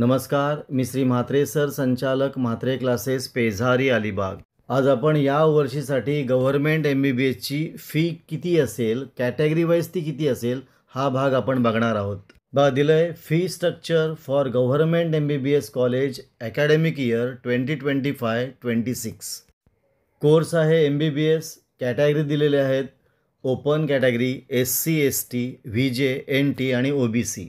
नमस्कार, मी श्री म्हात्रे सर, संचालक म्हात्रे क्लासेस, पेझारी, अलिबाग। आज आपण या वर्षीसाठी गव्हर्नमेंट MBBSची फी किती असेल, कॅटेगरी वाईज ती किती असेल, हा भाग आपण बघणार आहोत। बघा दिलंय fee structure for government MBBS college academic year 2025-26। Course आहे MBBS, कॅटेगरी दिलेले आहेत open category, SC ST, VJ NT आणि OBC।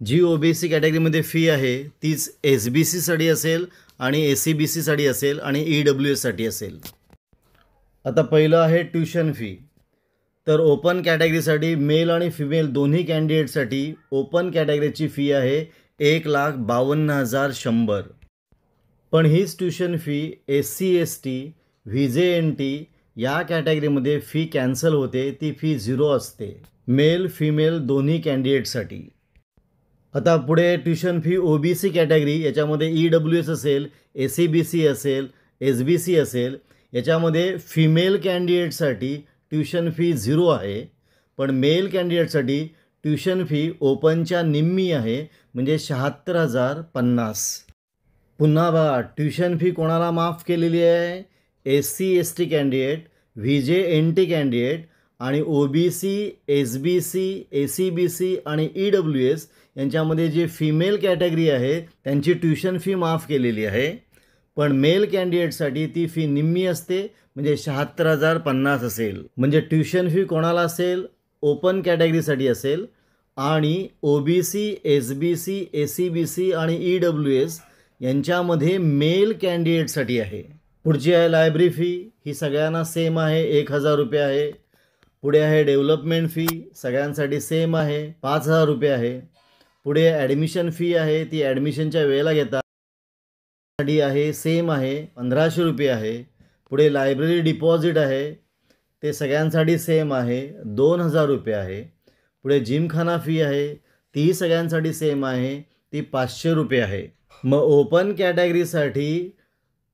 जी OBC कॅटेगरीमध्ये फी आहे तीच SBCसाठी असेल आणि ACBCसाठी असेल आणि EWSसाठी असेल। आता पहिलं आहे ट्यूशन फी। तर ओपन कॅटेगरीसाठी मेल आणि फिमेल दोन्ही कॅन्डिडेटसाठी ओपन कॅटेगरीची फी आहे 1,52,100। पण हीच tuition fee SC ST, VJ NT या कॅटेगरीमध्ये फी कॅन्सल होते, ती फी 0 असते मेल फिमेल दोन्ही कॅन्डिडेटसाठी। आता पुढे ट्यूशन फी OBC कॅटेगरी, याच्यामध्ये EWS असेल, ACBC असेल, SBC असेल, याच्यामध्ये फिमेल कॅन्डिडेटसाठी ट्यूशन फी 0 आहे, पण मेल कॅन्डिडेटसाठी ट्यूशन फी ओपनच्या निम्मी आहे, म्हणजे 76,050। पुन्हा बघा ट्यूशन फी कोणाला माफ केलेली आहे? SC ST candidate, VJ NT candidate आणि OBC, SBC, ACBC आणि EWS यांच्यामध्ये जे फिमेल कॅटेगरी आहे त्यांची ट्यूशन फी माफ केलेली आहे, पण मेल कॅन्डिडेटसाठी ती फी निम्मी असते, म्हणजे 76,050 असेल। म्हणजे ट्यूशन फी कोणाला असेल? ओपन कॅटेगरीसाठी असेल आणि OBC, SBC, ACBC आणि EWS यांच्यामध्ये मेल कॅन्डिडेटसाठी आहे। पुढची आहे लायब्ररी फी, ही सगळ्यांना सेम आहे, 1,000 रुपये आहे। पुढे आहे डेव्हलपमेंट फी, सगळ्यांसाठी सेम आहे, 5,000 रुपये आहे। पुढे ॲडमिशन फी आहे, ती ॲडमिशनच्या वेळेला घेतात साठी आहे, सेम आहे, 1,500 रुपये आहे। पुढे लायब्ररी डिपॉझिट आहे, ते सगळ्यांसाठी सेम आहे, 2,000 रुपये आहे। पुढे जिमखाना फी आहे, तीही सगळ्यांसाठी सेम आहे, ती 500 रुपये आहे। मग ओपन कॅटेगरीसाठी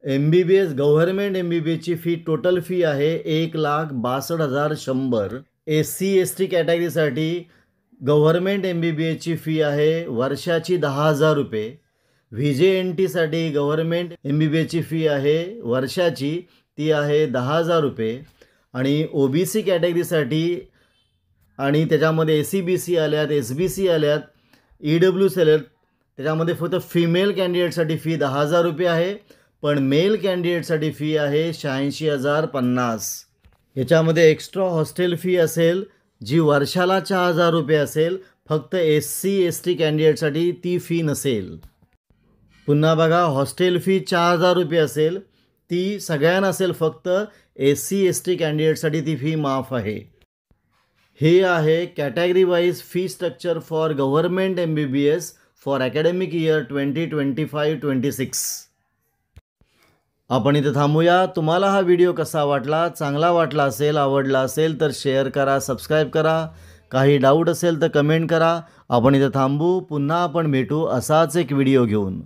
MBBS गव्हर्नमेंट MBBSची फी टोटल फी आहे 1,62,100। SC ST कॅटेगरीसाठी गव्हर्नमेंट MBBSची फी आहे वर्षाची 10,000 रुपये। VJ NT साठी गव्हर्नमेंट MBBSची फी आहे वर्षाची, ती आहे 10,000 रुपये। आणि OBC कॅटेगरीसाठी आणि त्याच्यामध्ये ACBC आल्यात, SBC आल्यात, EWS आल्यात, त्याच्यामध्ये फक्त फिमेल कॅन्डिडेटसाठी फी 10,000 रुपये आहे, पण मेल कॅन्डिडेटसाठी फी आहे 86,050। याच्यामध्ये एक्स्ट्रा हॉस्टेल फी असेल, जी वर्षाला 4,000 रुपये असेल, फक्त SC ST कॅन्डिडेटसाठी ती फी नसेल। पुन्हा बघा हॉस्टेल फी 4,000 रुपये असेल, ती सगळ्यांना असेल, फक्त SC ST कॅन्डिडेटसाठी ती फी माफ आहे। हे आहे category wise fee structure for government MBBS for academic year 2025-26। आपण इथे थांबूया। तुम्हाला हा व्हिडिओ कसा वाटला? चांगला वाटला असेल, आवडला असेल तर शेअर करा, सबस्क्राईब करा। काही डाऊट असेल तर कमेंट करा। आपण इथे थांबू, पुन्हा आपण भेटू असाच एक व्हिडिओ घेऊन।